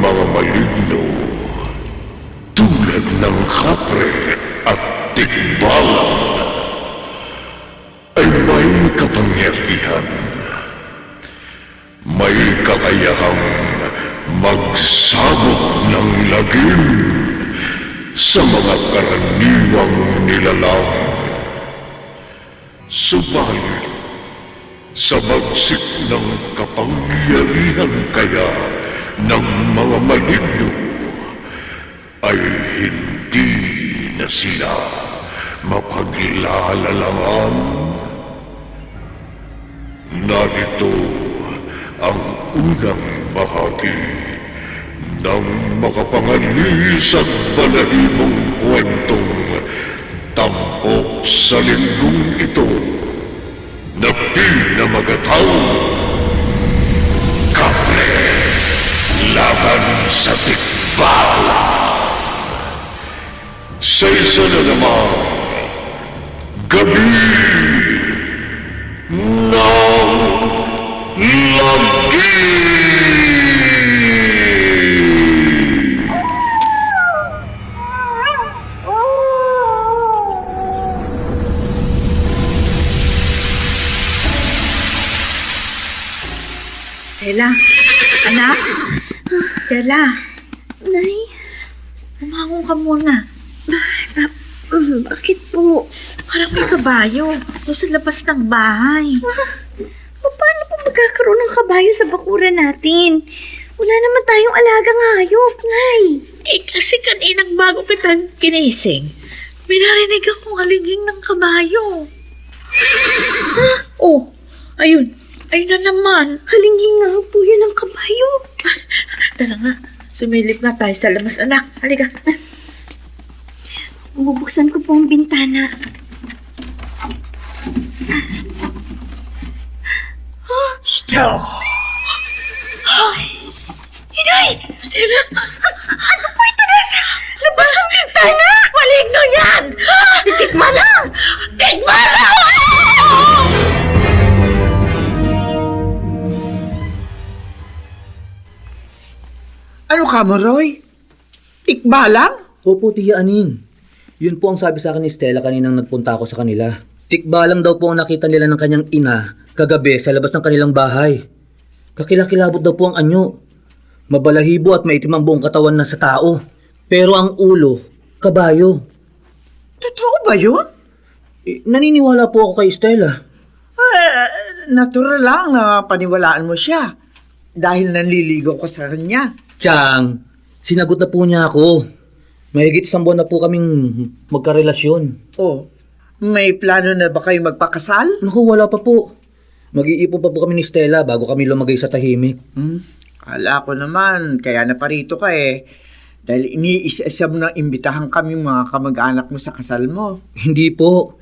mga maligno tulad ng kapre at tikbalang ay may kapangyarihan. May kakayahang magsabot ng lagim sa mga karaniwang nilalang. Subalit, sa bagsik ng kapangyarihan kaya ng mga maligno, ay hindi na sila mapaglalalangan. Narito ang unang bahagi ng makapangalis at balahibong kwentong tampok sa linggong ito na pinamagatang Kapre laban sa tikbala. Sa isa na naman gabi ng lagi. Stella, anak? Stella, Nay, umangon ka muna. bakit po? Parang may kabayo doon sa labas ng bahay. Paano po magkakaroon ng kabayo sa bakuran natin? Wala naman tayong alagang hayop, Nay. Kasi kaninang bago kitang kinising, may narinig akong halinging ng kabayo. Oh, ayun. Ayun na naman. Halingin nga po yan ang kabayo. Tara nga, sumilip nga tayo sa labas, anak. Halika. Bubuksan ko po ang bintana. Stella! Inay! Stella! Ano po ito nasa labas ng bintana? Maligno yan! Tikmala! Tikmala! Ano ka mo, Roy? Tikbalang? Opo, Tia Aning. Yun po ang sabi sa akin ni Stella kaninang nagpunta ako sa kanila. Tikbalang daw po ang nakita nila ng kanyang ina kagabi sa labas ng kanilang bahay. Kakilakilabot daw po ang anyo. Mabalahibo at maitim ang buong katawan na sa tao. Pero ang ulo, kabayo. Totoo ba yun? Naniniwala po ako kay Stella. Natural lang na paniwalaan mo siya. Dahil nanliligaw ka sa kanya. Chang, sinagot na po niya ako. Mahigit 1 buwan na po kaming magkarelasyon. Oh, may plano na ba kayo magpakasal? Naku, wala pa po. Mag-iipon pa po kami ni Stella bago kami lumagay sa tahimik. Kala ko naman, kaya naparito ka eh. Dahil iniisa-isa mo na imbitahan kami mga kamag-anak mo sa kasal mo. Hindi po.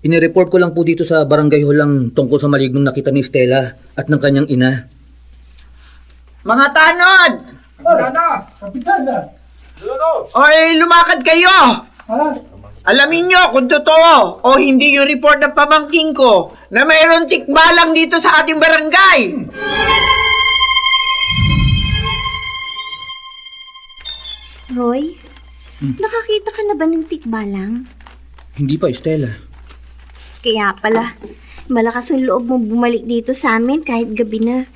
Inireport ko lang po dito sa barangay hall lang tungkol sa malignong nakita ni Stella at ng kanyang ina. Mga tanod! Oy, lumakad kayo! Alamin nyo kung totoo o hindi yung report ng pamangking ko na mayroon tikbalang dito sa ating barangay. Roy, nakakita ka na ba ng tikbalang? Hindi pa, Stella. Kaya pala, malakas ang loob mo bumalik dito sa amin kahit gabi na.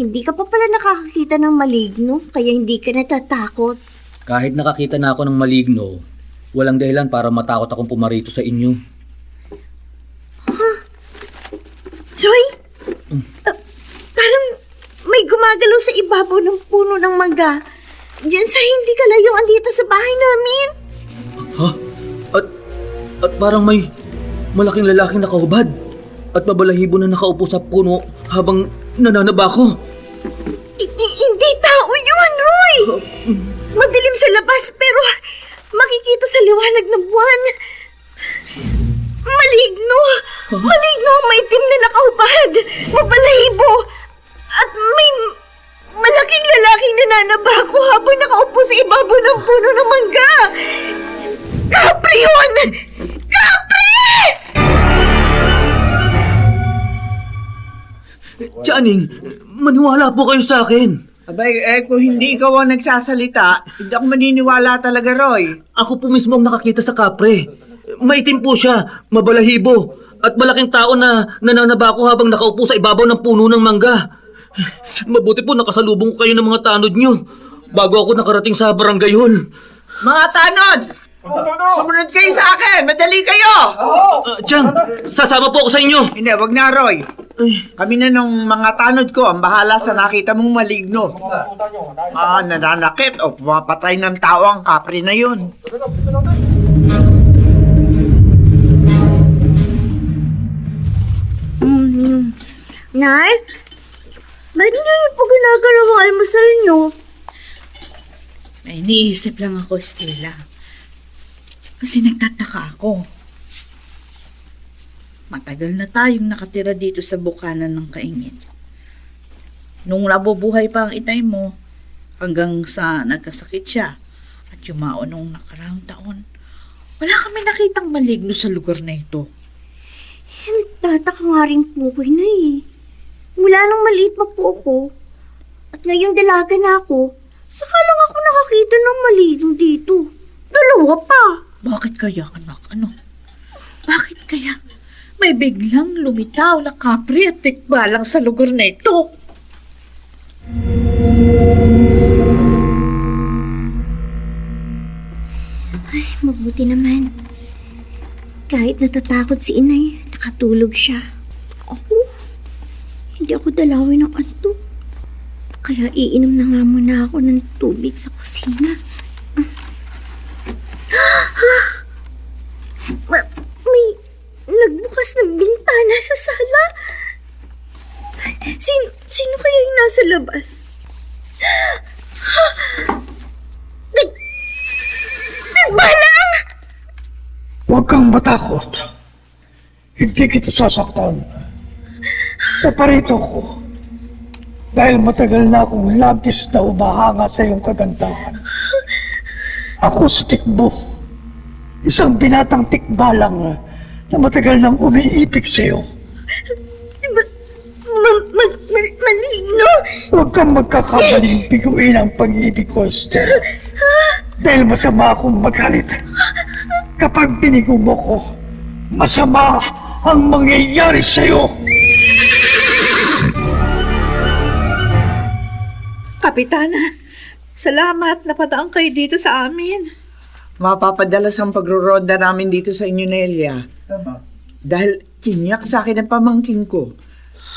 Hindi ka pa pala nakakakita ng maligno, kaya hindi ka natatakot. Kahit nakakita na ako ng maligno, walang dahilan para matakot akong pumarito sa inyo. Roy, parang may gumagalaw sa ibabaw ng puno ng mangga. Diyan sa hindi kalayuan dito sa bahay namin. Ha? At parang may malaking lalaking nakahubad at mabalahibo na nakaupo sa puno habang nananaba ko. Hindi tao yun, Roy! Madilim sa labas pero makikita sa liwanag ng buwan. Maligno! Maligno ang maitim na nakahubad! Mabalahibo! At may malaking lalaking nananaba ko habang nakaupo sa ibabaw ng puno ng mangga! Kapre yun! Kapre! Tiyaning, maniwala po kayo sa akin. Abay, kung hindi ikaw ang nagsasalita, hindi ako maniniwala talaga, Roy. Ako po mismo ang nakakita sa kapre. Maitim po siya, mabalahibo, at malaking tao na nananabako habang nakaupo sa ibabaw ng puno ng mangga. Mabuti po nakasalubong ko kayo ng mga tanod nyo bago ako nakarating sa barangay hall. Mga tanod! Sumunod kayo sa akin! Madali kayo! Chang, sasama po ako sa inyo. Hindi, wag na, Roy. Kami na ng mga tanod ko ang bahala sa nakita mong maligno. Nananakit o pumapatay ng tao ang kapre na yun. Nay? Ba't niyo yung po ginagalaw ang almusal niyo? May iniisip lang ako, Stella. Kasi nagtataka ako. Matagal na tayong nakatira dito sa Bukana ng Kaingin. Nung nabubuhay pa ang itay mo, hanggang sa nagkasakit siya at yumao nung nakaraang taon, wala kami nakitang maligno sa lugar na ito. Nagtataka nga rin po ko na eh. Mula nung maliit pa po ako, at ngayong dalaga na ako, saka lang ako nakakita ng maligno dito. Dalawa pa. Bakit kaya, anak? Ano? Bakit kaya may biglang lumitaw na kapre at tikbalang sa lugar na ito? Ay, mabuti naman. Kahit natatakot si inay, nakatulog siya. Hindi ako dalawin ng anto. Kaya iinom na nga muna ako ng tubig sa kusina. May nagbukas ng bintana sa sala. Sino kaya yung nasa labas? Nagbalang! Huwag kang matakot. Hindi kita sasaktan. Paparito ko. Dahil matagal na akong labis na umahanga sa iyong kagandahan. Ako si Tikbo. Isang binatang tikbalang na matagal nang umiibig sa iyo. Maligno! Huwag kang magkakamaling biguin ang pag-ibig ko, Esther. Dahil masama akong magalit. Kapag binigo mo ko, masama ang mangyayari sa iyo. Kapitana, salamat napadaan kayo dito sa amin. Mapapadalas ang pagro-ronda namin dito sa inyo, Nelia. Dahil kinyak sa akin ang pamangkin ko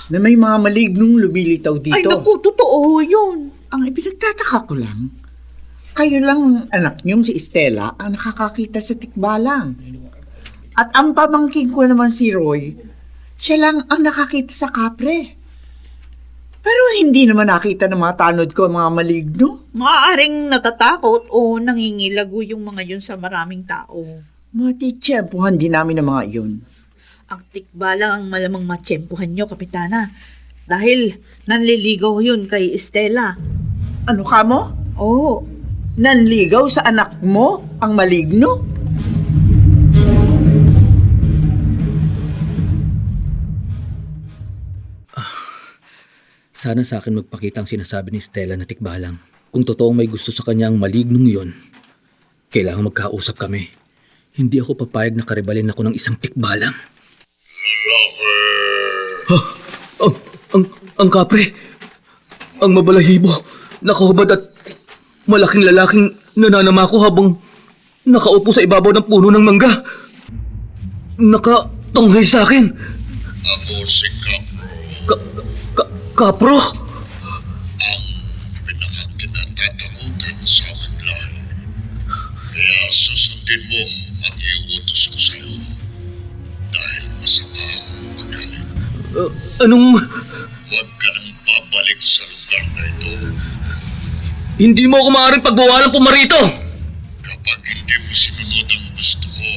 na may mga malignong lumilitaw dito. Ay naku, totoo yun. Ang ipinagtataka ko lang, kayo lang ang anak niyong si Estela ang nakakakita sa tikbalang. At ang pamangkin ko naman si Roy, siya lang ang nakakita sa kapre. Pero hindi naman nakita ng mga tanod ko ang mga maligno. Maaaring natatakot o nangingilago yung mga yun sa maraming tao. Mga titsyempuhan din namin ng mga iyon. Ang tikbalang ang malamang matsyempuhan nyo, Kapitana. Dahil nanliligaw yun kay Estela. Ano ka mo? Oo. Nanligaw sa anak mo ang maligno? Sana sa akin magpakita ang sinasabi ni Stella na tikbalang. Kung totoong may gusto sa kanya ang malignong yon, kailangan magkausap kami. Hindi ako papayag na karibalin ako ng isang tikbalang. Ha? Ang kapre! Ang mabalahibo, nakahubad at malaking lalaking nananamako habang nakaupo sa ibabaw ng puno ng mangga. Nakatunghay sa akin. Ako si Capro, Kapro? ang pinakakinatatakutan sa aming lahi. Kaya susundin mo ang iuutos ko sa iyo. Dahil masama akong magalit. Anong... Huwag ka nang babalik sa lugar na ito. Hindi mo ako maaaring pagbawalan pumarito! Kapag hindi mo sinunod ang gusto ko,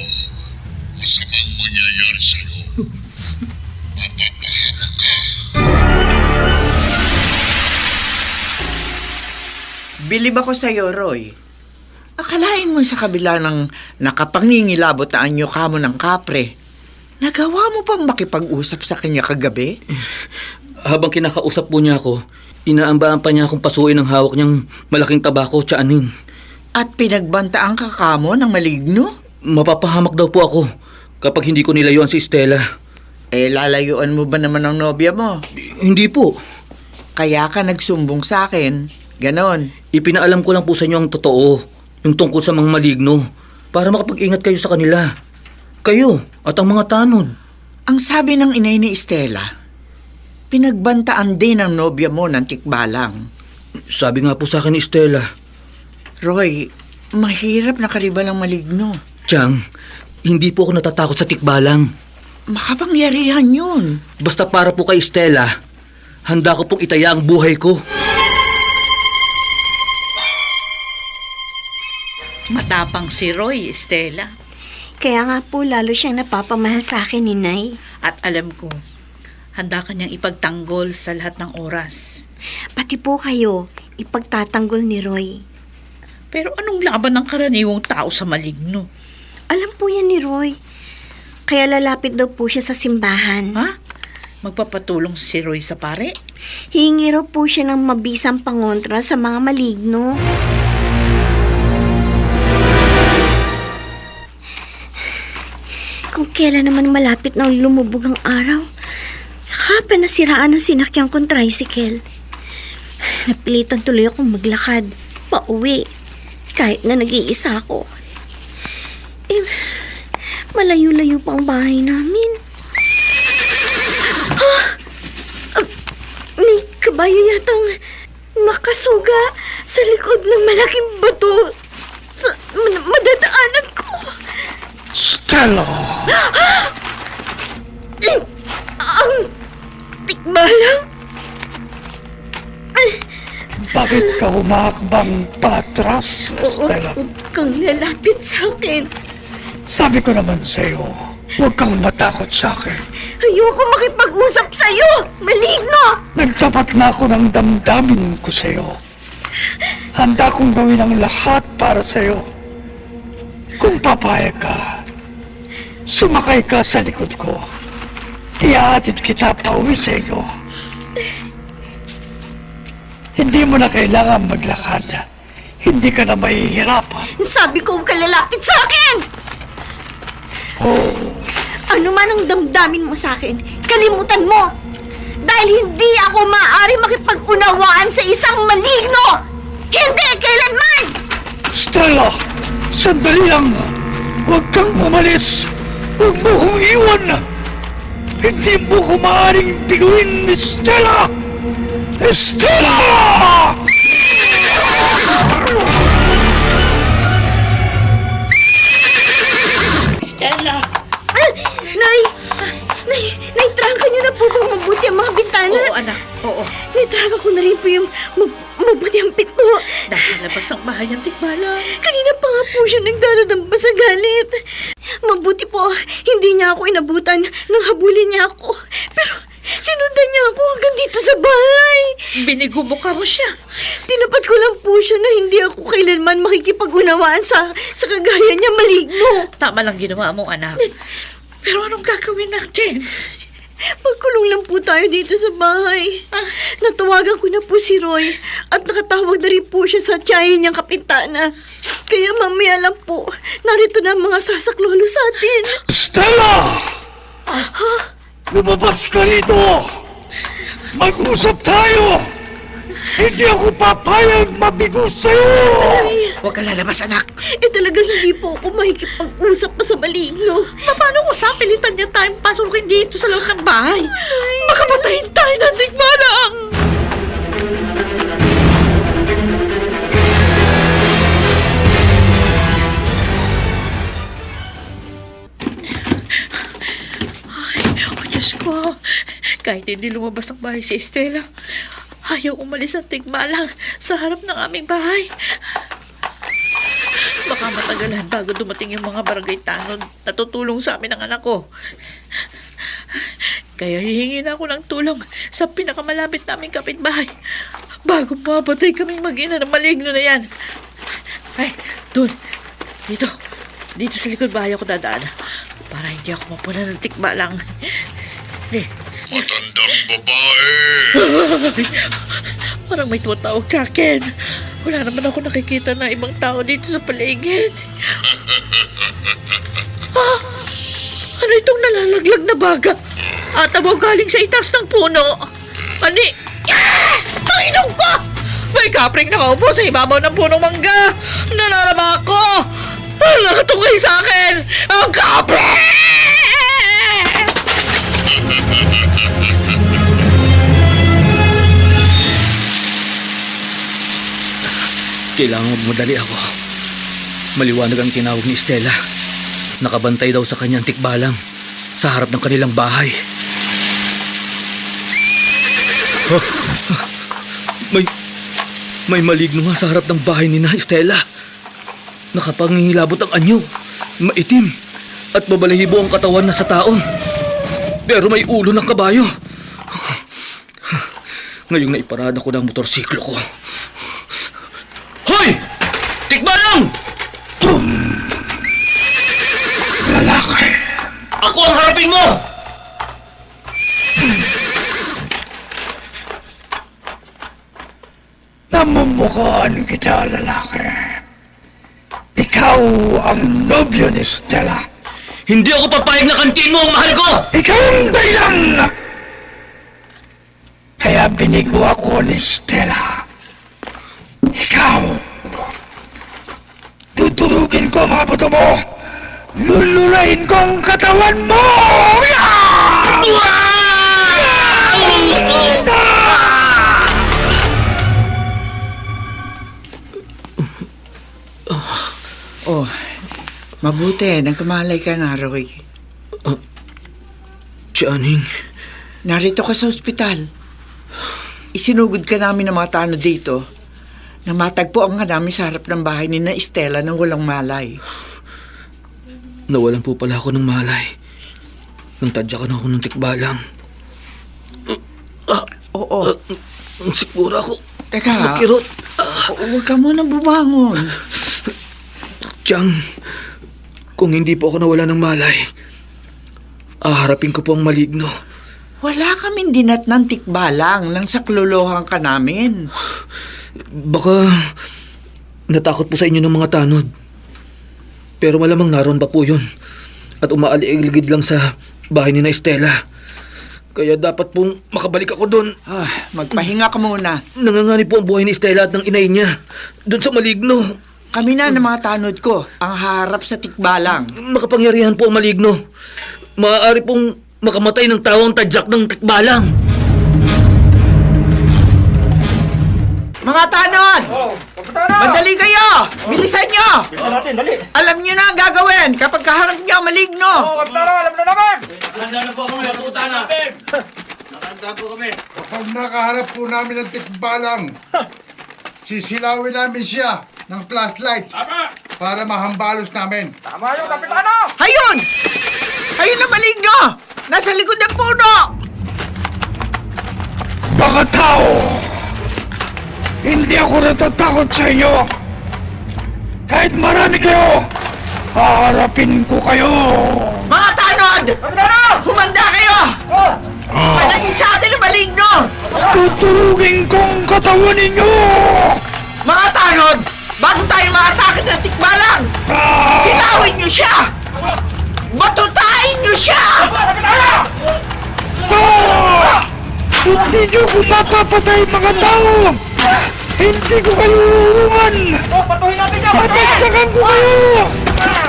masamang mangyayari sa iyo. Mapapahamak ka. Bilib ako sa iyo, Roy. Akalain mo sa kabila ng nakapangingilabot na anyo kamo ng kapre, nagawa mo pang makipag-usap sa kanya kagabi? Habang kinakausap po niya ako, Inaambaan pa niya akong pasuin ang hawak niyang malaking tabako tiyaanin. At pinagbantaan ka kamo ng maligno? Mapapahamak daw po ako kapag hindi ko nilayuan si Stella. Lalayuan mo ba naman ang nobya mo? Hindi po. Kaya ka nagsumbong sa akin. Ganon. Ipinaalam ko lang po sa inyo ang totoo, yung tungkol sa mga maligno, para makapag-ingat kayo sa kanila. Kayo at ang mga tanod. Ang sabi ng inay ni Stella, pinagbantaan din ang nobya mo ng tikbalang. Sabi nga po sa akin ni Stella, Roy, mahirap na karibal ang maligno. Chang, hindi po ako natatakot sa tikbalang. Makapangyarihan yun. Basta para po kay Stella, handa ko pong itaya ang buhay ko. Matapang si Roy, Stella. Kaya nga po lalo siyang napapamahal sa akin ni Nay. At alam ko, handa ka niyang ipagtanggol sa lahat ng oras. Pati po kayo, ipagtatanggol ni Roy. Pero anong laban ng karaniwang tao sa maligno? Alam po yan ni Roy. Kaya lalapit daw po siya sa simbahan. Ha? Magpapatulong si Roy sa pare? Hihingi raw po siya ng mabisang pangontra sa mga maligno. Kung kailan naman malapit na lumubog ang araw, saka pa nasiraan ang sinakyan kong tricycle. Napilitan tuloy akong maglakad, pauwi, kahit na nag-iisa ako. Malayo-layo pa ang bahay namin. May kabayo yatang nakasuga sa likod ng malaking bato sa madadaanan ko. Stella! Ang tikbalang? Bakit ka humakbang patras, Stella? Huwag kang lalapit sa akin. Sabi ko naman sa'yo, huwag kang matakot sa akin. Ayoko makipag-usap sa'yo! Maligno! Nagtapat na ako ng damdamin ko sa'yo. Handa kong gawin ang lahat para sa'yo. Kung papayag ka, sumakay ka sa likod ko. Ihahatid kita pauwi sa iyo. Hindi mo na kailangan maglakad. Hindi ka na mahihirapan. Sabi ko huwag ka lalapit sa akin! Oh, Ano man ang damdamin mo sa akin, kalimutan mo! Dahil hindi ako maaari makipag-unawaan sa isang maligno! Hindi kailanman! Stella! Sandali lang! Huwag kang umalis! Huwag mo kong iwan! Hindi mo ko maaaring biguin ni Stella! Stella! Stella! Naitrangka niyo na po bang mabuti ang mga bintana? Oo, anak. Oo. Naitrangka ko na rin po yung mabuti ang pito. Nasa labas ng bahay ang tikbalang. Kanina pa nga po siya nagdadadamba sa galit. Mabuti po, hindi niya ako inabutan nang habulin niya ako. Pero sinundan niya ako hanggang dito sa bahay. Binigumuka mo siya. Tinapat ko lang po siya na hindi ako kailanman makikipag-unawaan sa kagaya niya maligno. Tama lang ginawa mo, anak. Pero anong gagawin natin? Magkulong lang po tayo dito sa bahay. Natawagan ko na po si Roy at nakatawag na rin po siya sa tiyahin niyang kapitana. Kaya mamaya lang po, narito na ang mga sasaklolo sa atin. Stella! Lumabas ka rito! Mag-usap tayo! Hindi ako papayag mabigo sa'yo! Huwag ka lalabas, anak. Talagang hindi po ako makikipag-usap pa sa maligno. Paano kung sa pilitan niya tayong pasukin dito sa loob ng bahay? Makapatayin tayo ng digmanang! Ay, Diyos ko. Kahit hindi lumabas ng bahay si Estela, ayaw umalis ang tigmalang sa harap ng aming bahay. Baka matagalan bago dumating yung mga barangay tanod na tutulong sa amin ng anak ko. Kaya hihingi na ako ng tulong sa pinakamalapit naming kapitbahay bago mapatay kaming mag-ina ng maligno na yan. Ay, doon. Dito sa likod bahay ako dadaan para hindi ako mapuna ng tikbalang. Matandang babae! Parang may tumatawag sa akin. Wala naman ako nakikita na ibang tao dito sa paligid. Ah, ano itong nalalaglag na baga? Atabaw galing sa itaas ng puno. Ani? Ah! Ang inom ko! May kapring nakaupo sa ibabaw ng punong mangga. Nananaba ako! Nakatungay sa akin! Ang kapre! Kailangan magmadali ako. Maliwanag ang tinawag ni Stella. Nakabantay daw sa kanyang tikbalang sa harap ng kanilang bahay. May maligno nga sa harap ng bahay ni na Stella. Nakapangihilabot ang anyo, maitim, at babalahibo ang katawan na sa tao. Pero may ulo ng kabayo. Ngayong naiparada ko ng motorsiklo ko. Hoy! Tikbalang! Lalaki. Ako ang harapin mo! Namumukhaan kita, lalaki. Ikaw ang nobyo ni Stella. Hindi ako papayag na kantiin mo ang mahal ko! Ikaw ang dahilan! Kaya binigo ako ni Stella. Ikaw! Tuturugin ko ang mga buto mo! Lululain ko ang katawan mo! Oh, mabuti. Nagkamalay ka na, Roy. Tiyaning, Narito ka sa ospital. Isinugod ka namin ng mga tanod dito na matagpuan nga namin sa harap ng bahay ni na Estela na walang malay. nawalan po pala ako ng malay. Nang tadyakan ako ng tikbalang. Oo. Siguro ako. Teka, Makirot. huwag ka muna bumangon. Tiyang, kung hindi po ako nawala ng malay, haharapin ko po ang maligno. Wala kaming dinatnan tikbalang nang saklolohan ka namin. Baka natakot po sa inyo ng mga tanod. Pero malamang naroon pa po yun. At umaaligid lang sa bahay ni na Estela. Kaya dapat pong makabalik ako doon. Magpahinga ka muna. Nanganganib po ang buhay ni Estela at ng inay niya. Doon sa maligno. Kami na ng mga tanod ko ang harap sa tikbalang. Makapangyarihan po ang maligno. Maaari pong makamatay ng tao ang tadyak ng tikbalang. Mga tanod! Madali kayo! Bilisan nyo! Bilisan natin, dali! Alam nyo na ang gagawin kapag kaharap nyo ang maligno! Kapitano, alam na naman! Kapag nakaharap po namin ng tikbalang, sisilawin namin siya ng flashlight para mahambalos namin. Tama yung kapitano! Hayun! Hayun ang maligno! Nasa likod ng puno! Mga tao! Hindi ako natatakot sa inyo! Kahit marami kayo, haharapin ko kayo! Mga tanod! Kapitano! Humanda kayo! Palagin sa atin ang maligno! Tuturugin kong katawan ninyo! Mga tanod! Bago tayo maatake ng tikbalang! Silawin nyo siya! Batutain nyo siya! Kapitano! Hindi nyo ko mapapatay mga tao! Hindi ko kayo uungan! Patuhin natin ka! Papagtakan ko kayo!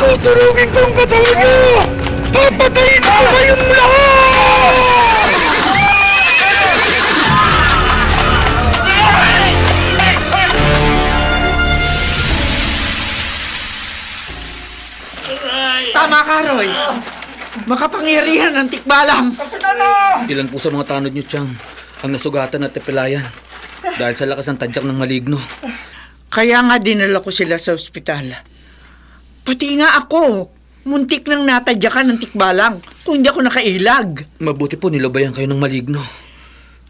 Tuturugin kong katawan nyo! Papatayin ko kayong lahat! Tama ka, Roy. Makapangyarihan ng tikbalang. Ilan po sa mga tanod niyo, Tiyang, ang nasugatan at tepilayan dahil sa lakas ng tadyak ng maligno. Kaya nga dinala ko sila sa ospital. Pati nga ako, muntik nang natadyakan ng tikbalang kung hindi ako nakailag. Mabuti po nilabayan kayo ng maligno.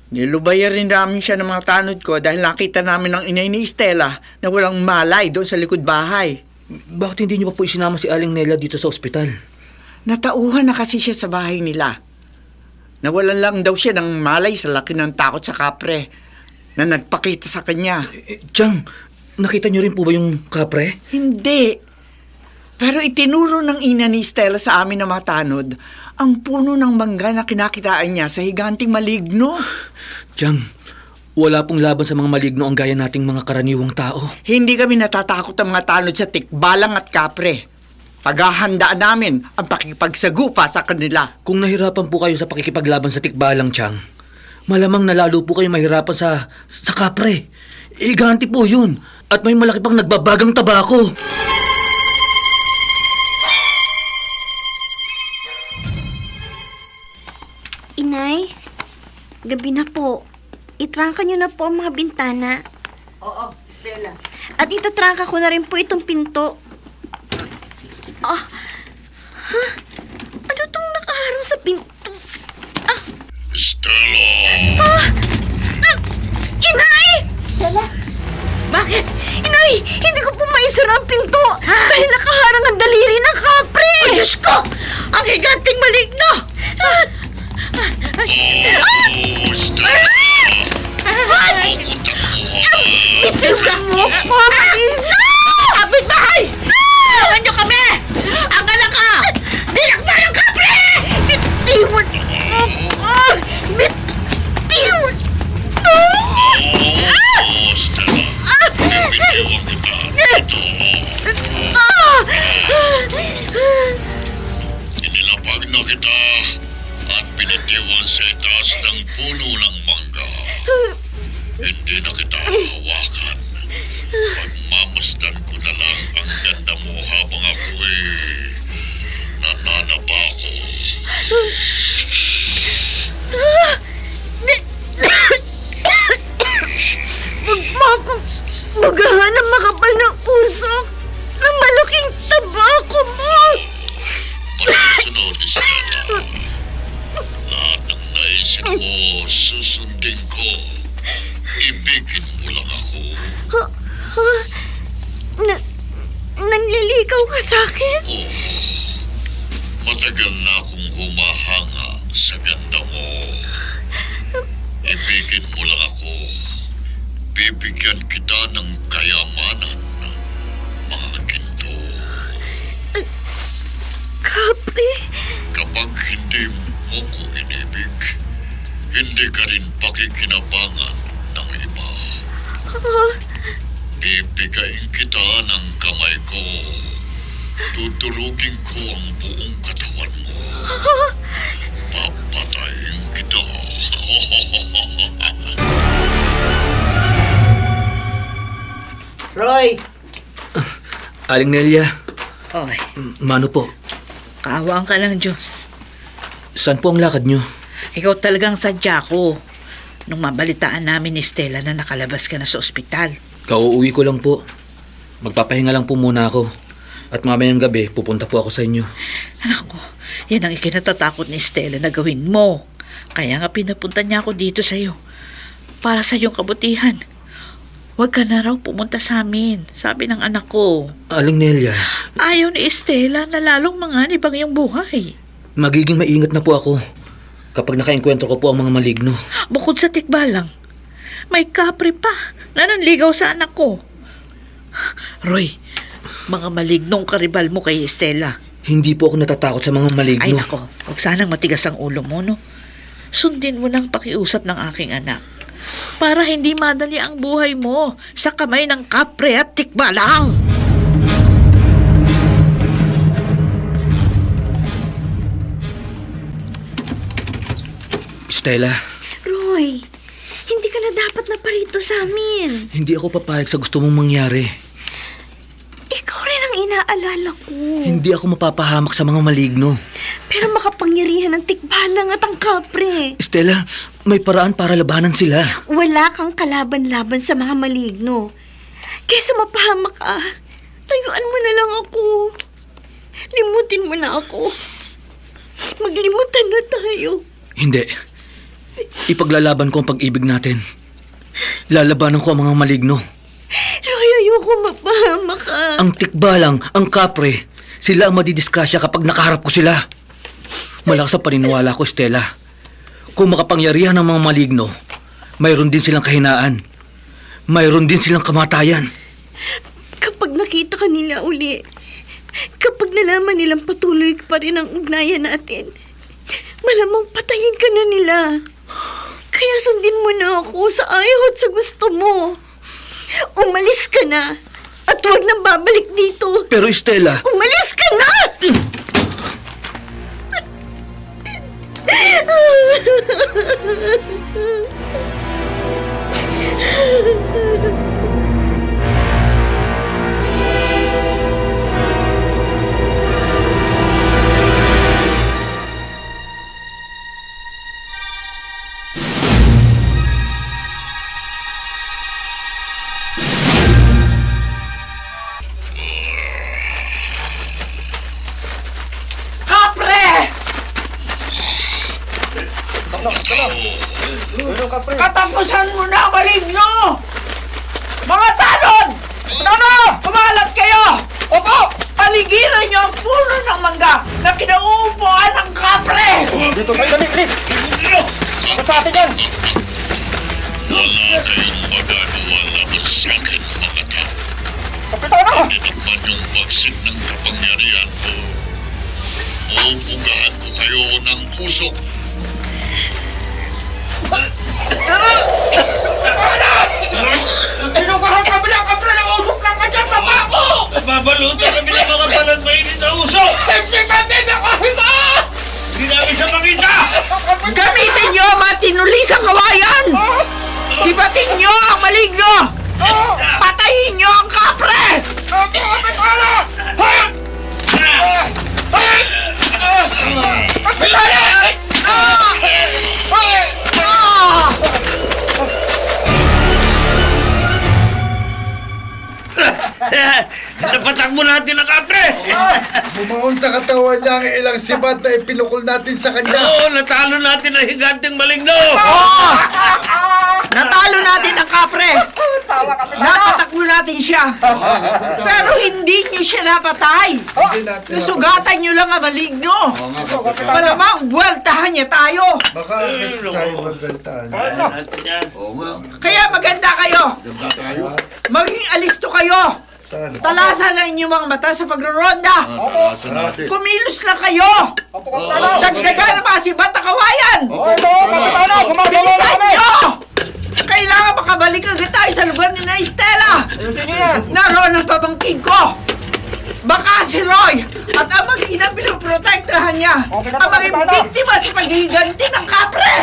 Nilubayan rin namin siya ng mga tanod ko dahil nakita namin ng inay ni Estela na walang malay doon sa likod bahay. Bakit hindi niyo pa po isinama si Aling Nela dito sa ospital? Natauhan na kasi siya sa bahay nila. Nawalan lang daw siya ng malay sa laki ng takot sa kapre. na nagpakita sa kanya. Chang, nakita niyo rin po ba yung kapre? Hindi. Pero itinuro ng ina ni Stella sa amin na matanod ang puno ng mangga na kinakitaan niya sa higanting maligno. Chang, wala pong laban sa mga maligno ang gaya nating mga karaniwang tao. Hindi kami natatakot ang mga tanod sa tikbalang at kapre. Paghahandaan namin ang pakikipagsagupa sa kanila. Kung nahirapan po kayo sa pakikipaglaban sa tikbalang, Chang, malamang nalalo po kayo mahirapan sa kapre. Higanti po yun. At may malaki pang nagbabagang tabako. Inay, gabi na po. Itrangka niyo na po ang mga bintana. Oo, Stella. At itatrangka ko na rin po itong pinto. Ah, ha? Ano tong nakaharang sa pinto? Stella! Inay! Stella? Bakit? Inay, hindi ko po maisara ang pinto dahil nakaharang ang daliri ng kapre. Oh, Diyos ko! Ang higanting maligno! Bitiwan mo! Oh, maligno! Kapit bahay! Tulungan niyo kami! Ang anak ka! Dinaksan ng kapre! Bitiwan mo! Bitiwan! Inilapag na kita at pinitiwan sa itaas ng puno ng mangga. Hindi na kita hawakan. Pagmamasdan ko na lang ang ganda mo habang ako'y nananaba ko. Bagahan ang makapal ng usok. Ang malaking tabako mo. Masusunod, Stella. Lahat ng naisip mo, susundin ko. Ibigin mo lang ako. Nanliligaw ka sa akin? Matagal na akong humahanga sa ganda mo. Ibigin mo lang ako. Bibigyan kita ng kayamanan, mga ginto. Kapre? Kapag hindi mo ko inibig, hindi ka rin pakikinabangan ng iba. Bibigayin kita ng kamay ko. Tuturugin ko ang buong katawan mo. Papatayin kita. Roy! Aling Nelia, Oy, mano po? kaawaan ka ng Diyos. Saan po ang lakad nyo? Ikaw talagang sadya ko. Nung mabalitaan namin ni Stella na nakalabas ka na sa ospital. Kauuwi ko lang po. Magpapahinga lang po muna ako. At mamayang gabi, pupunta po ako sa inyo. Anak ko, yan ang ikinatatakot ni Stella na gawin mo. Kaya nga pinapunta niya ako dito sa'yo. Para sa iyong kabutihan. Huwag ka na raw pumunta sa amin, sabi ng anak ko. Aling Nelia, Ayaw ni Stella na lalong manganib ang iyong buhay. magiging maingat na po ako kapag nakaengkwentro ko po ang mga maligno. Bukod sa tikbalang, may kapre pa na nanligaw sa anak ko. Roy, mga malignong karibal mo kay Stella. Hindi po ako natatakot sa mga maligno. Ay nako, huwag sanang matigas ang ulo mo, no? Sundin mo ng pakiusap ng aking anak para hindi madali ang buhay mo sa kamay ng kapre at tikbalang. Stella, Roy, hindi ka na dapat na parito sa amin. hindi ako papayag sa gusto mong mangyari. Ikaw rin ang inaalala ko. Hindi ako mapapahamak sa mga maligno. Pero makapangyarihan ng tikbalang at ang kapre. Stella, may paraan para labanan sila. Wala kang kalaban-laban sa mga maligno. Kesa mapahamak ka, tayuan mo na lang ako. Limutin mo na ako. Maglimutan na tayo. Hindi. Ipaglalaban ko ang pag-ibig natin. Lalabanan ko ang mga maligno. Roy, ayoko mapahamak ka. Ang tikbalang, ang kapre, sila ang madidiskrasya kapag nakaharap ko sila. Malakas ang paniniwala ko, Stella. Kung makapangyarihan ng mga maligno, mayroon din silang kahinaan. Mayroon din silang kamatayan. Kapag nakita ka nila uli, kapag nalaman nilang patuloy pa rin ang ugnayan natin, malamang patayin ka na nila. Kaya sundin mo na ako sa ayaw at sa gusto mo. Umalis ka na at huwag nang babalik dito. Pero Estela, Umalis ka na! Kapre! Katapusan mo na, maligno! Mga tanod! Kapitana! Kumalat kayo! Opo! Paligiran niyo ang puno ng mangga na kinauupuan ng kapre! Dito kayo, dali, please! Ano sa atin yan? Wala kayong magagawa laban sa akin, mga tao. Kapitana! Titikman yung bagsik ng kapangyarihan ko. Uupugahan ko kayo ng usok. Sinugahan kami ng kapre ng usok ng kanyang taba ko! Babalutan kami ng mga balat mainit na usok! Hindi kami nakahinga! Hindi namin siya makita! Gamitin niyo ang mga tinulisang kawayan! Sibatin niyo ang maligno! Patayin niyo ang kapre! Kapitana! Kapitana! Napatakbo natin ang kapre! Bumaon sa katawan niya ang ilang sibat na ipinukol natin sa kanya. Oo, natalo natin ang higanteng maligno! Natalo natin ang kapre! Napatakbo natin siya! Pero hindi niyo siya napatay! Hindi natin Nasugatan niyo lang ang maligno! Malamang buweltahan niya tayo! Baka tayo magbentahan. Kaya maganda kayo! Maging alisto kayo! Saan? Talasan ang inyong mga mata sa pagroronda! Kumilos na kayo! Dagdagan ang mga sibat na kawayan! Opo, Kapitana! Gumagawa na Bilisan kami! nyo! Kailangan makabalik agad tayo sa lugar ni na Estela! Ayusin niyo yan! Naroon ang pamangkin ko! Baka si Roy at ang mag-inang pinoprotektahan niya ang maging biktima sa paghihiganti ng kapre!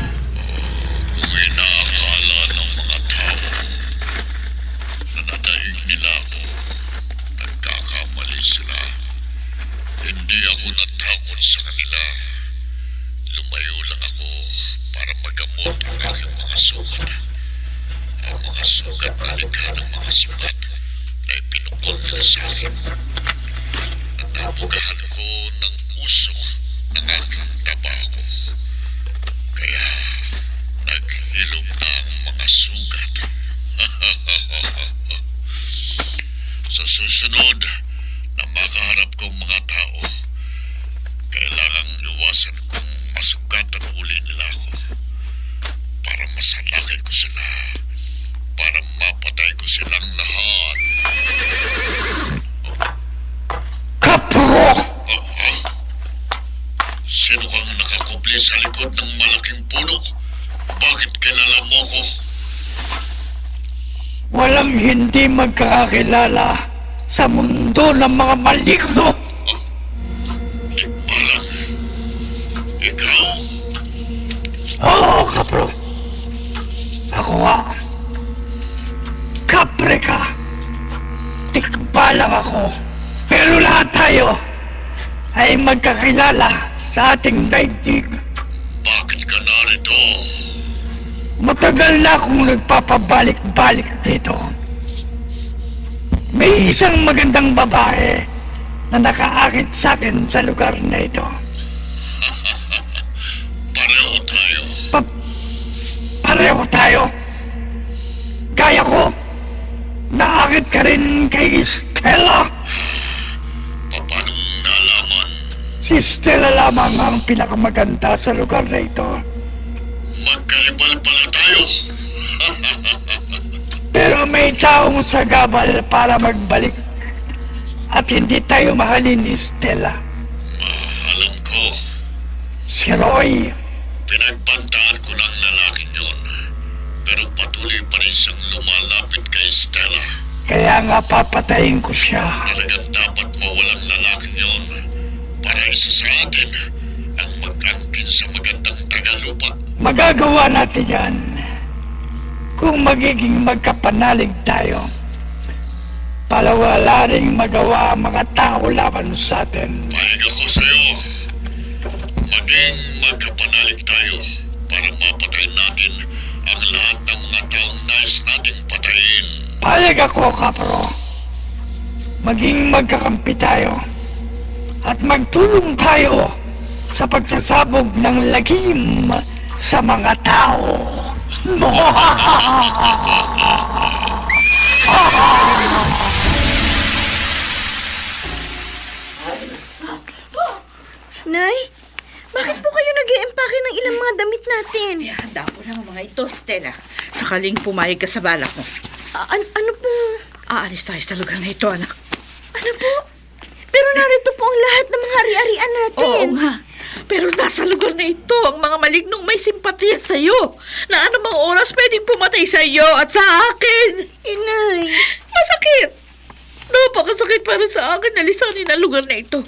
Kung inaakala ng mga tao na nadaig nila ako, nagkakamali sila. Hindi ako natakot sa kanila. Lumayo lang ako para magamot ang aking mga sugat. Ang mga sugat na likha ng mga sibat na ipinukol nila sa akin. Nabugahan ko ng usok ng aking tabako. Kaya naghilom na ang mga sugat. Sa susunod na makaharap kong mga tao, kailangang iwasan kong masugatan uli nila ako para masalakay ko sila, para mapatay ko silang lahat. Kapro! Sino kang nakakubli sa likod ng malaking puno? Bakit kilala mo ko? Walang hindi magkakakilala sa mundo ng mga maligno. Tikbalang. Ikaw, Oo, kapro. Ako nga. Kapre ka. Tikbalang ako. Pero lahat tayo ay magkakilala sa ating daigdig. bakit ka narito? Matagal na akong nagpapabalik-balik dito. May isang magandang babae na nakaakit sa akin sa lugar na ito. Pareho tayo. Pareho tayo. Kaya ko, naakit ka rin kay Stella. Paano nalaman Si Stella lamang ang pinakamaganda sa lugar na ito. Magkaribal pala tayo. Pero may taong sagabal para magbalik at hindi tayo mahalin ni Stella. Alam ko, Si Roy, pinagbantaan ko ng lalaking yon. Pero patuloy pa rin siyang lumalapit kay Stella. kaya nga papatayin ko siya. Talagang dapat mawalang lalaking yon para isa sa atin ang mag-angkin sa magandang tagalupa. Magagawa natin yan kung magiging magkapanalig tayo para wala ring magawa ang mga tao laban sa atin. Pahig ako sa'yo. Maging magkapanalig tayo para mapatayin natin ang lahat ng mga taong nais nating patayin. Palag ako, kapro. Maging magkakampi tayo at magtulong tayo sa pagsasabog ng lagim sa mga tao. Nay, bakit po kayo nag-iempake ng ilang mga damit natin? Handa ko lang ang mga ito, Stella. Sakaling pumayag ka sa balak mo. Ano po? Aalis tayo sa lugar na ito, anak. Ano po? Pero narito po ang lahat ng mga ari-arian natin. Oo nga. Pero nasa lugar na ito ang mga malignong may simpatiya sa iyo na anumang oras pwedeng pumatay sa iyo at sa akin. Inay. Masakit. Napakasakit para sa akin na lisanin ang lugar na ito.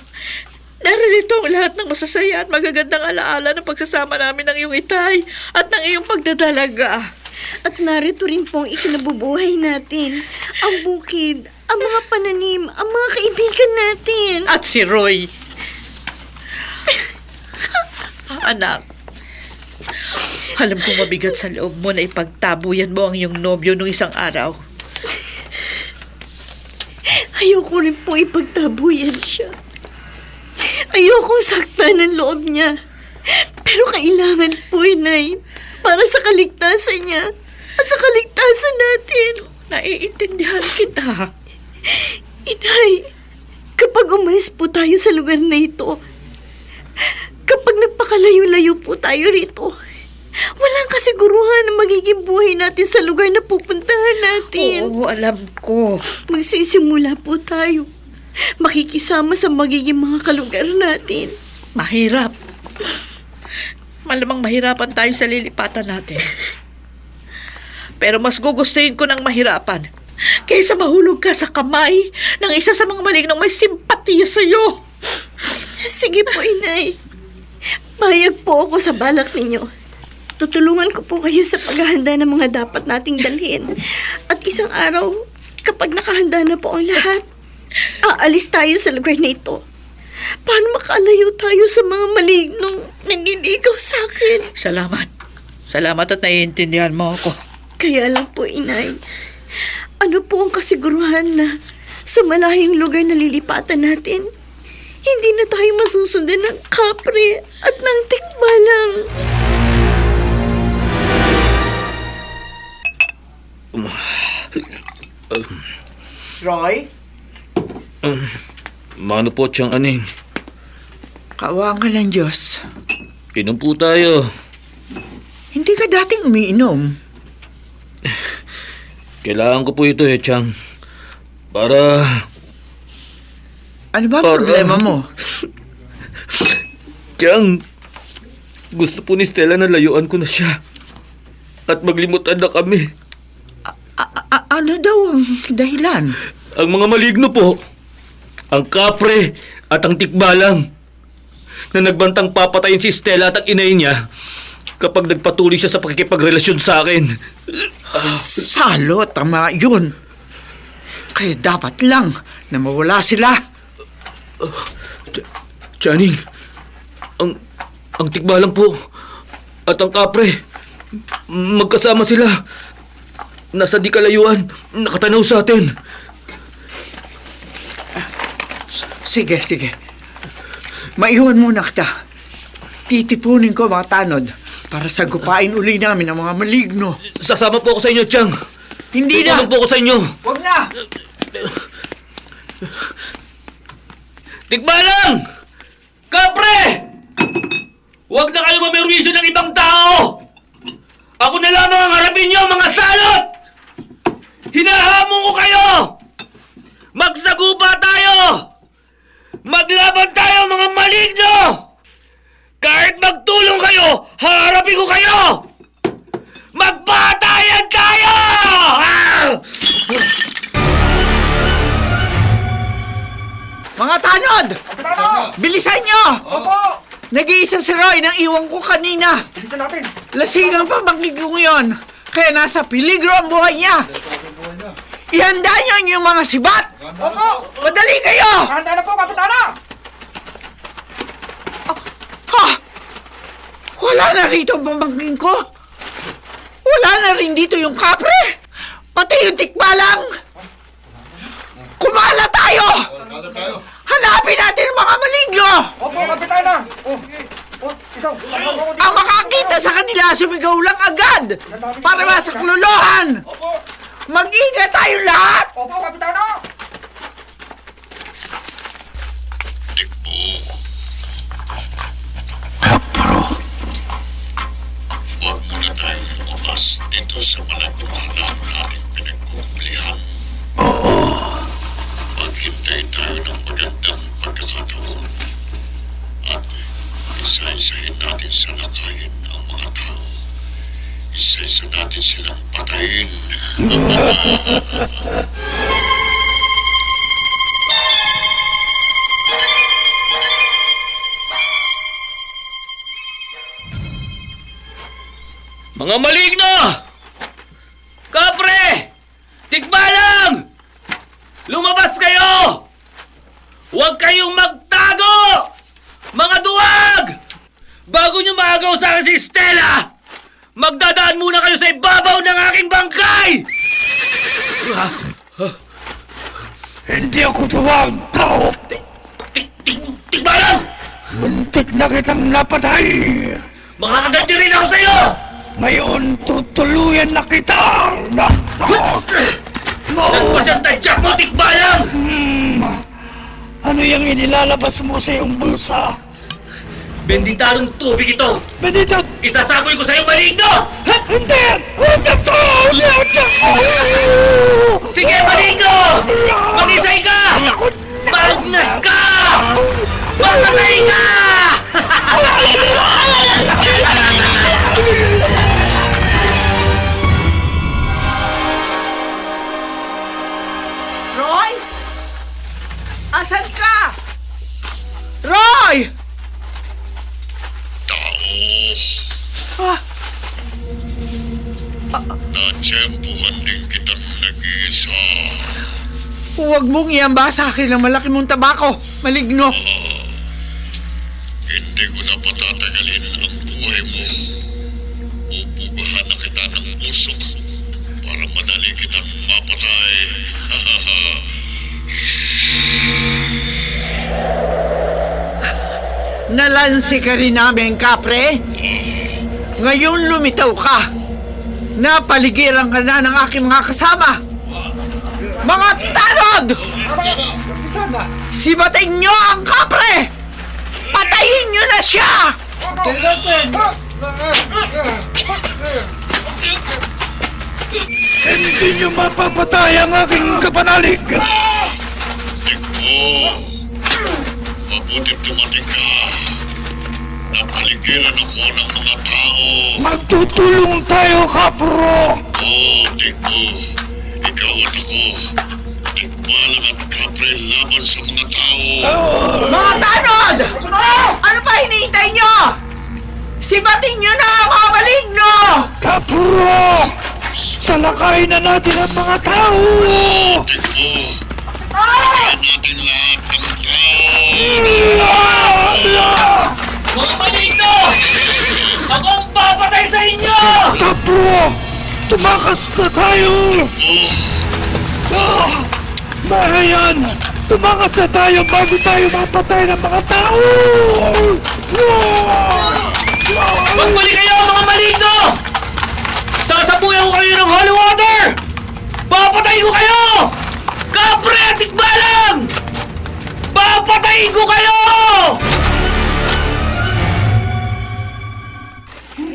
Narito ang lahat ng masasaya at magagandang alaala ng pagsasama namin ng iyong itay at ng iyong pagdadalaga. At narito rin po ang ikinabubuhay natin. Ang bukid, ang mga pananim, ang mga kaibigan natin. At si Roy. Anak, alam kong mabigat sa loob mo na ipagtabuyan mo ang iyong nobyo nung isang araw. Ayoko rin po ipagtabuyan siya. Ayokong saktan ang loob niya. Pero kailangan po, Inay, para sa kaligtasan niya at sa kaligtasan natin. Naiintindihan kita. Inay, kapag umalis po tayo sa lugar na ito, kapag nagpakalayo-layo po tayo rito, walang kasiguruhan na magiging buhay natin sa lugar na pupuntahan natin. Oo, alam ko. Magsisimula po tayo. Makikisama sa magiging mga kalugar natin. Mahirap. Malamang mahirapan tayo sa lilipatan natin. Pero mas gugustuhin ko ng mahirapan kaysa mahulog ka sa kamay ng isa sa mga malignong may simpatiya sa iyo. Sige po, Inay. Payag po ako sa balak ninyo. Tutulungan ko po kayo sa paghahanda ng mga dapat nating dalhin. At isang araw, kapag nakahanda na po ang lahat, aalis tayo sa lugar na ito. Paano makalayo tayo sa mga malignong nanliligaw sa akin? Salamat. Salamat at naiintindihan mo ako. Kaya lang po, Inay, ano po ang kasiguruhan na sa malayong lugar na lilipatan natin, hindi na tayo masusundan ng kapre at ng tikbalang. Roy, Mano po siyang aning? kaawaan ka ng Diyos. Inom po tayo. Hindi ka dating umiinom. Kailangan ko po ito Chang. Para... Ano ba ang problema mo? Chang, gusto po ni Stella na layuan ko na siya. At maglimutan na kami. Ano daw ang dahilan? Ang mga maligno po. Ang kapre at ang tikbalang na nagbantang papatayin si Stella at ang inay niya kapag nagpatuloy siya sa pakikipagrelasyon sa akin. Salot ang mga yun. Kaya dapat lang na mawala sila. Channing, ang tikbalang po at ang kapre, magkasama sila. Nasa di kalayuan, nakatanaw sa atin. Sige. Maiwan muna kita. Titipunin ko mga tanod para sagupain uli namin ang mga maligno. Sasama po ako sa inyo, Chang. Hindi na! Tutulong po ako sa inyo. Huwag na! Tikbalang! Kapre! Huwag na kayo mamerwisyo ng ibang tao! Ako na lamang ang harapin niyo, mga salot! Hinahamon ko kayo! Magsagupa tayo! Maglaban tayo, mga maligno! Kahit magtulong kayo, haharapin ko kayo! Magpatayan tayo! Ah! Mga tanod! Bilisan nyo! Opo! Nag-iisa si Roy nang iwan ko kanina. Bilisan natin! Lasing ang pamangkin ko ngayon. Kaya nasa peligro ang buhay niya. Ihanda niyo yung mga sibat! Opo! Madali kayo! Handa na po, Kapitana! Ha? Wala na rito ang pamangkin ko. Wala na rin dito yung kapre. Pati yung tikbalang. Kumala tayo! Hanapin natin ang mga maligno! Opo, Kapitana! Ikaw! Ang makakita sa kanila, sumigaw lang agad para masakluluhan! Mag-ingat tayo lahat! Opo, Kapitana! Tikbo, Kapro, huwag muna tayong lumabas dito sa malagkumalang nating pinagkukumplihan. Maghintay tayo ng magandang pagkakataon at isa-isahin natin sa lakayin ang mga tao. Isa-isa natin silang patayin. Mga maligno! Kapre! Tikbalang! Lumabas kayo! Huwag kayong magtago! Mga duwag! Bago nyo maagaw sa akin si Stella, magdadaan muna kayo sa ibabaw ng aking bangkay! hindi ako tuwang tao. Tikbalang! Muntik na kitang napatay. Makakaganti rin ako sa'yo! Ngayon tutuluyan na kita. Nagpas ang tadyak mo, Tikbalang! Ano yung inilalabas mo sa iyong bulsa? Benditarong tubig ito! Benito! Isasaboy ko sa'yo, maligno! Hindi! Huwag na to! Sige, maligno! Mag-isay ka! Magnas ka! Mamatay ka! Roy? Asan ka? Roy! Tao, Ah, natsyempuhan din kitang nag-iisa. huwag mong iamba sa akin ang malaki mong tabako. Maligno. Hindi ko na patatagalin ang buhay mo. Pupugahan na kita ng usok para madali kitang mapatay. Nalansi ka rin namin, kapre. Ngayon lumitaw ka. Napaligiran ka na ng aking mga kasama. Mga tanod! Sibating nyo ang kapre! Patayin nyo na siya! Hindi niyo mapapatay ang aking kapanalig. Tikbo, mabuti dumating ka. Napaligiran ako ng mga tao. Magtutulong tayo, kapro. Oo, Tikbo. Ikaw at ako. Tikbalang at kapre laban sa mga tao. Mga tanod! Ano pa hinihintay nyo? Sibating nyo na ang mga maligno! Kapro! Salakayin na natin ang mga tao. Tikbo, patayin natin lahat ng tao. Mga maligno! Ako ang papatay sa inyo! Kapro! Tumakas na tayo! Bahayan! Tumakas na tayo bago tayo mapatay ng mga tao! Magbalik kayo, mga maligno! Sasabuyan ko kayo ng holy water! Papatayin ko kayo! Kapre at tikbalang! Papatayin ko kayo!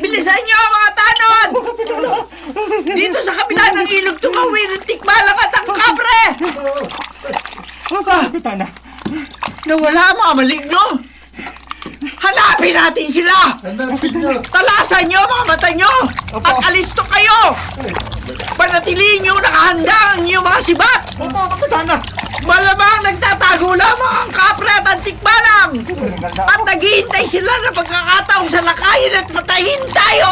Bilisan niyo mga tanod! Dito sa kabila ng ilog tumawin ng tikbalang at ang kapre! Kapitana. Nawala ang mga maligno! Hanapin natin sila! Hanapin niyo. Talasan niyo ang mga mata niyo! At alisto kayo! Panatilihin niyo nakahanda ang inyong mga sibat! Opo, Kapitana. Malamang nagtatago lamang ang kapre at ang tikbalang! At naghihintay sila ng pagkakataong salakayin at matayin tayo!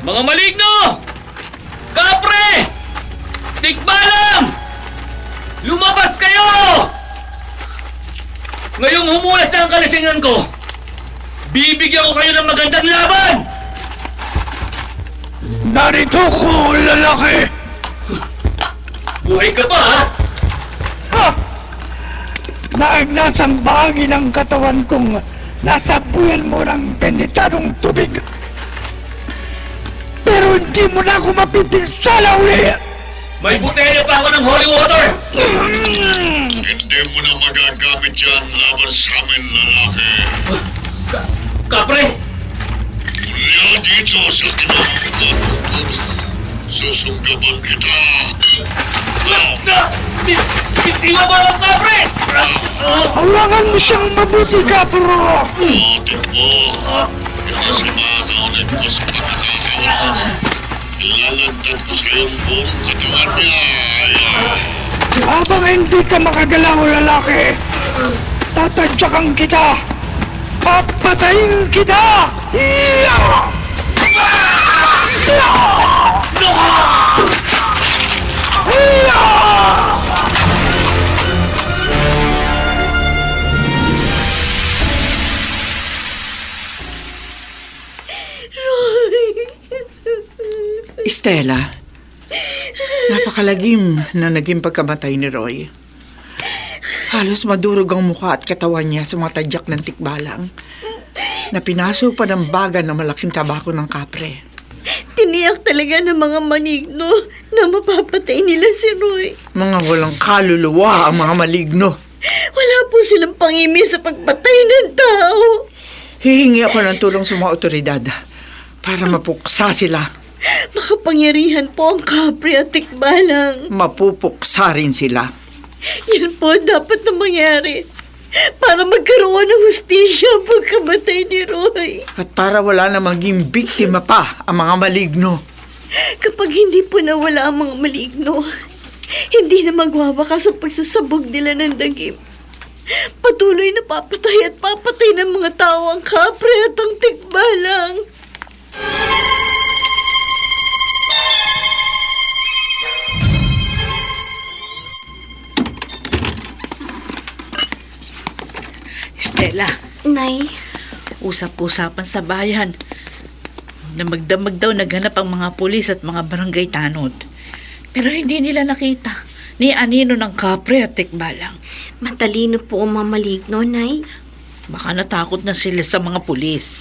Mga maligno! Kapre! Tikbalang! Lumabas kayo! Ngayong humulas na ang kalasingan ko, bibigyan ko kayo ng magandang laban! Narito ko, lalaki! Buhay ka pa, ha? Naagnasang bahagi ng katawan kong nasabuyan mo ng penitadong tubig. Pero hindi mo na ako mapipinsala uli! May botelya pa ako ng holy water! Hindi mo na magagamit yan laban sa amin, lalaki. Kapre! Mula dito sa kinabukan, susunggaban kita. Bitiwa mo ang kapre! Hawakan mo siyang mabuti, kapro! Atin mo, hindi siya makakaulit mo sa pagkakakawa. Ilalantad ko sa iyong buong katawan niya. Habang hindi ka makagalaw, lalaki, tatadyakan kita! Papatayin kita! Iya! Iya! Estela, napakalagim na naging pagkamatay ni Roy. Halos madurog ang mukha at katawan niya sa mga tadyak ng tikbalang na pinasok pa ng baga ng malaking tabako ng kapre. Tiniyak talaga ng mga manigno na mapapatay nila si Roy. Mga walang kaluluwa ang mga maligno. Wala po silang pangimi sa pagpatay ng tao. Hihingi ako ng tulong sa mga otoridad para mapuksa sila. Makapangyarihan po ang kapre at tikbalang. Mapupuksa rin sila. Yan po dapat na mangyari para magkaroon ng hustisya ang pagkamatay ni Roy. At para wala na maging biktima pa ang mga maligno. Kapag hindi po nawala ang mga maligno, hindi na magwawakas ang pagsasabog nila ng dagim. Patuloy na papatay at papatay ng mga tao ang kapre at ang tikbalang. Stella, Nay, usap-usapan sa bayan na magdamag daw naghanap ang mga pulis at mga barangay tanod. Pero hindi nila nakita ni anino ng kapre at tikbalang. matalino po ang mga maligno, Nay. Baka natakot na sila sa mga pulis.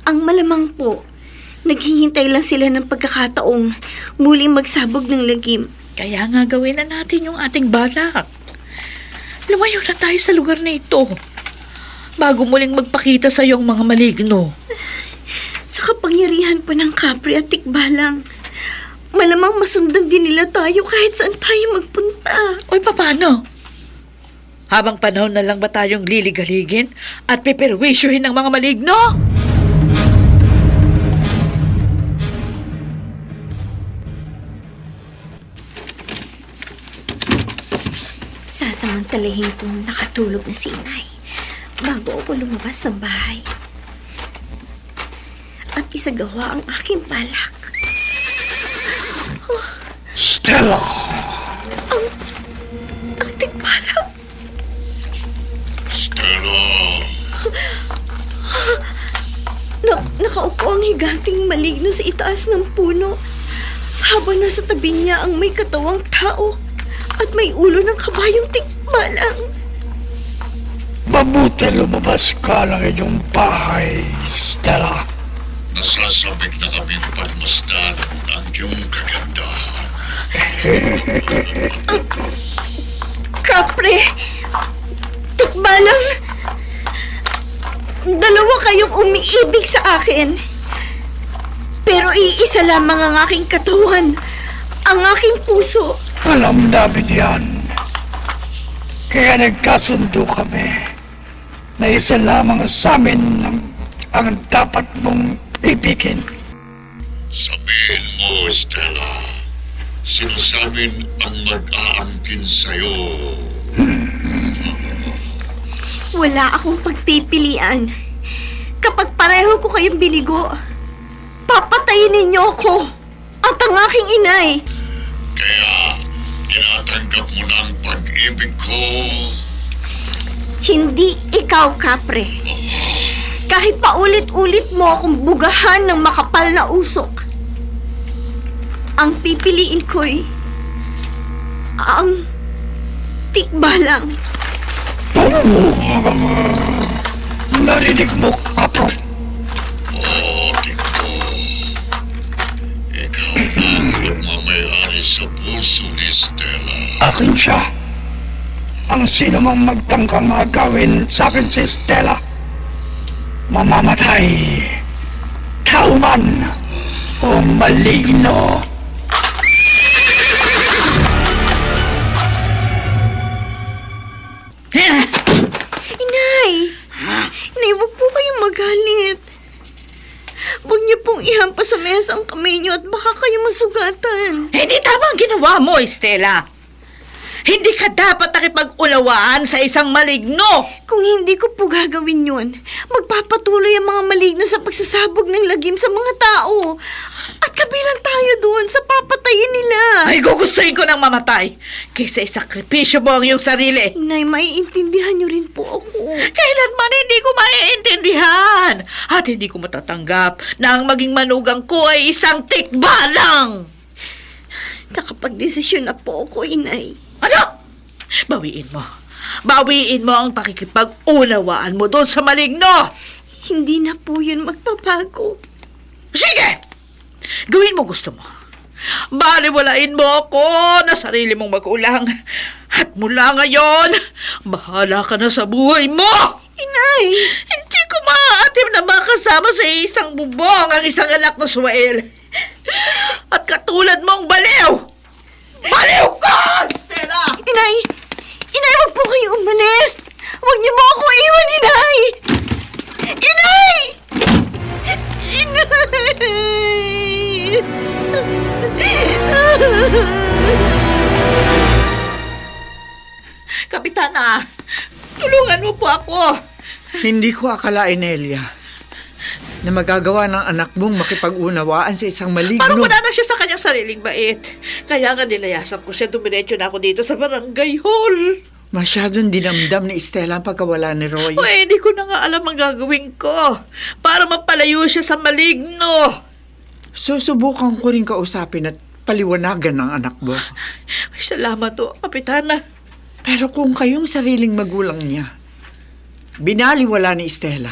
Ang malamang po, naghihintay lang sila ng pagkakataong muling magsabog ng lagim. Kaya nga gawin na natin yung ating balak. Lumayo na tayo sa lugar na ito bago muling magpakita sa iyong mga maligno. Sa kapangyarihan po ng kapre at tikbalang, malamang masundan din nila tayo kahit saan tayo magpunta. Oy, paano? Habang panahon na lang ba tayong liligaligin at peperwisyohin ng mga maligno? Sasamantalahin kong nakatulog na si inay bago ako lumabas ng bahay. At isagawa ang aking balak. Stella! Ang tikbalang. Stella, Nakaupo ang higanting maligno sa itaas ng puno habang nasa tabi niya ang may katawang tao at may ulo ng kabayong tikbalang. Mabuti lumabas ka ng iyong bahay, Stella. nasasabik na kaming pagmasdan ang iyong kagandahan. Kapre! Tikbalang! Tikbalang, dalawa kayong umiibig sa akin. Pero iisa lamang ang aking katawan, ang aking puso. Alam namin yan. Kaya nagkasundo kami na isa lamang sa amin ang dapat mong ibigin. Sabihin mo, Stella, sino sa amin ang mag-aangkin sa'yo? Wala akong pagpipilian. Kapag pareho ko kayong binigo, papatayin ninyo ako at ang aking inay. Kaya, tinatanggap mo na ang pag-ibig ko. Hindi ikaw, Kapre. Kahit paulit-ulit mo akong bugahan ng makapal na usok, ang pipiliin ko'y ang tikbalang. Narinig mo, Kapro? Oo, Tiko. Ikaw na ang nagmamayari sa puso ni Stella. Akin siya. Ang sino mang magtangkang magawin sa akin si Stella, mamamatay. Kauman o maligno. Inay! Inay, huwag po kayong magalit. Huwag niyo pong ihampas sa mesa ang kamay niyo at baka kayo masugatan. Hindi tama ang ginawa mo, Estela. Hindi ka dapat nakipag-unawaan sa isang maligno. Kung hindi ko po gagawin yun, magpapatuloy ang mga maligno sa pagsasabog ng lagim sa mga tao. At kabilang tayo doon sa papatayin nila. Ay, gugustuhin ko ng mamatay kaysa isakripisyo mo ang iyong sarili. Inay, maiintindihan niyo rin po ako. Kailanman hindi ko maiintindihan at hindi ko matatanggap na ang maging manugang ko ay isang tikbalang. Nakapag-desisyon na po ako, Inay. Ano? Bawiin mo. Bawiin mo ang pakikipag-unawaan mo doon sa maligno. Hindi na po yun magpapago. Sige! Gawin mo gusto mo. Baliwalain mo ako na sarili mong magulang. At mula ngayon, bahala ka na sa buhay mo! Inay! Hindi ko maaatim na makasama sa isang bubong ang isang anak na Suwael. At katulad mong baliw! Baliw ka! Stella! Inay! Inay, huwag po kayo umalis! Huwag niyo mo ako iwan, Inay! Inay! Kapitana, tulungan mo po ako. Hindi ko akalain, Elia, na magagawa ng anak mong makipag-unawaan sa isang maligno. Parang wala na siya sa kanyang sariling bait. Kaya nga nilayasan ko siya, dumiretso na ako dito sa barangay hall. Masyadong dinamdam ni Estela ang pagkawala ni Roy. O hindi ko na nga alam ang gagawin ko para mapalayo siya sa maligno. Susubukan ko rin kausapin at paliwanagan ng anak mo. Ay, salamat o, Kapitana. Pero kung kayong sariling magulang niya, binaliwala ni Estela,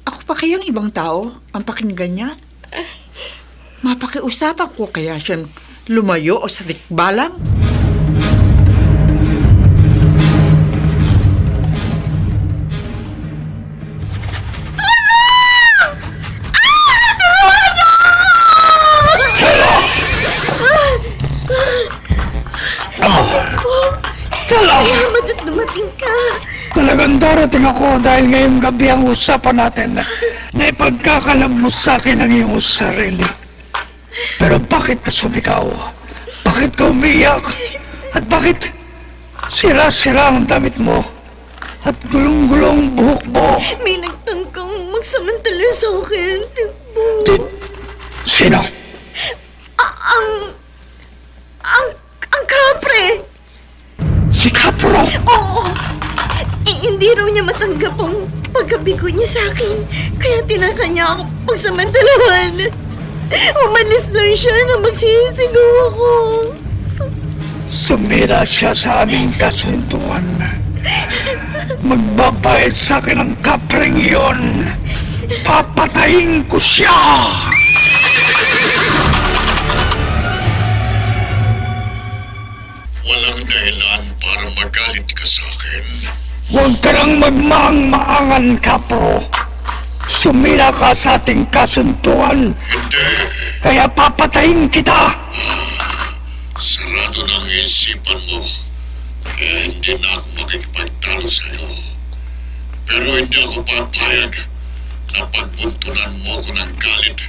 ako pa kayang ibang tao ang pakinggan niya? Mapakiusapan ko kaya siyang lumayo o sa tikbalang? Salamat at dumating ka. Talagang darating ako dahil ngayong gabi ang usapan natin na ipagkakalam mo sa akin ang iyong sarili. Pero bakit ka sumigaw? Bakit ka umiyak? At bakit sira-sira ang damit mo? At gulong-gulong buhok mo? May nagtangkang magsamantala sa akin, Tikbo. Sino? Ang kapre! Si Kapro! Oo! Hindi raw niya matanggap ang pagkabigo niya sa akin. Kaya tinaka niya ako pagsamantalahan. Umalis lang siya na magsisigaw ako. Sumira siya sa aming kasunduan. Magbabayad sa akin ang kapreng iyon. Papatayin ko siya! Walang dahilan para magalit ka sa akin. Huwag ka nang magmaang-maangan, Kapro. Sumira ka sa ating kasunduan, Hindi. kaya papatayin kita. Sarado ng isipan mo. Kaya hindi na ako makikipagtalo sa'yo. Pero hindi ako papayag na pagbuntunan mo ko ng galit.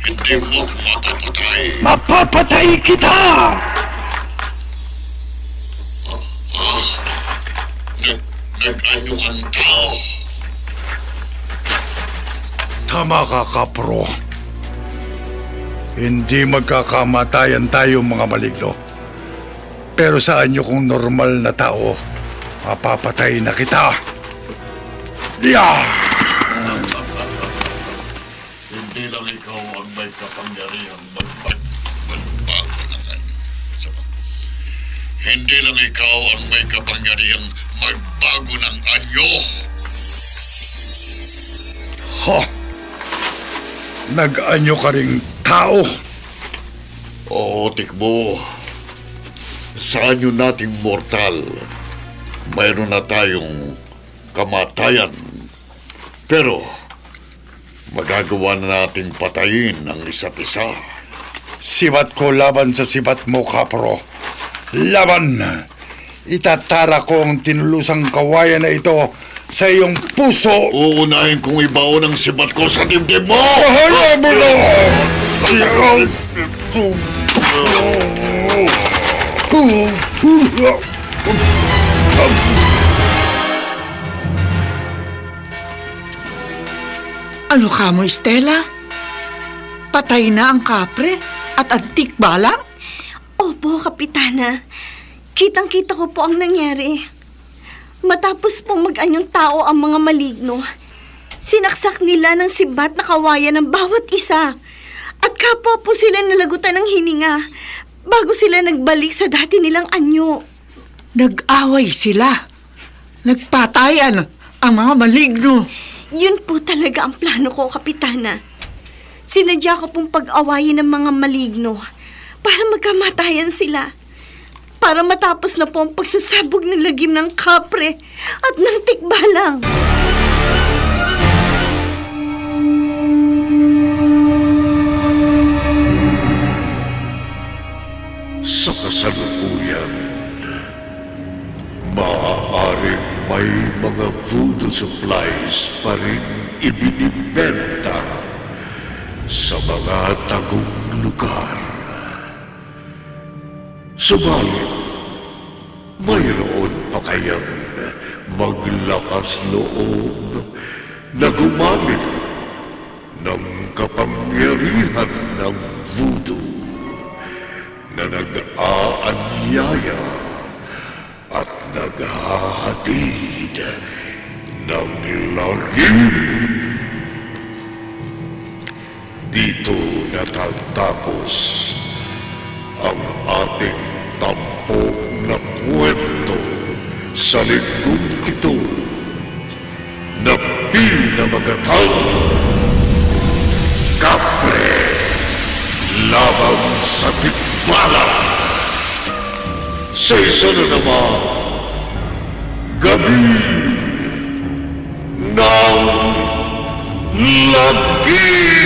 Hindi mo ko mapapatay. Mapapatay kita! Nag-ano ang tao. Tama ka, Kapro. Hindi magkakamatayan tayo mga maligno. Pero sa anyo kung normal na tao, mapapatay na kita. Yeah! Hindi lang ikaw ang may kapangyarihang magbago ng anyo. Hindi lang ikaw ang may kapangyarihang magbago ng anyo. Ha! Nag-anyo ka ring tao. Oo, Tikbo. Sa anyo nating mortal, mayroon na tayong kamatayan. Pero, magagawa na nating patayin ang isa't isa. Sibat ko laban sa sibat mo, Kapro. Laban! Itatara ko ang tinulusang kawayan na ito sa iyong puso. Uunahin kong ibaon ang sibat ko sa dibdib mo! Hayaan mo na! Ano ka mo, Estela? Patay na ang kapre at ang tikbalang? Opo, Kapitana. Kitang-kita ko po ang nangyari. Matapos pong mag-anyong tao ang mga maligno, sinaksak nila ng sibat na kawayan ng bawat isa. At kapwa po sila nalagutan ng hininga bago sila nagbalik sa dati nilang anyo. Nag-away sila. Nagpatayan ang mga maligno. Yun po talaga ang plano ko, Kapitana. Sinadya ko pong pag-awayin ng mga maligno para magkamatayan sila. Para matapos na po ang pagsasabog ng lagim ng kapre at ng tikbalang. Sa kasalukuyan, maaaring may mga voodoo supplies pa rin ibinibenta sa mga tagong lugar. Subalit, mayroon pa kayang maglakas loob na gumamit ng kapangyarihan ng voodoo na nag-aanyaya at naghahatid ng lagim. Dito natatapos ang ating tampok na kwento sa linggong ito na pinamagatang Kapre laban sa tikbala. Sa isa na naman, gabi ng lagim.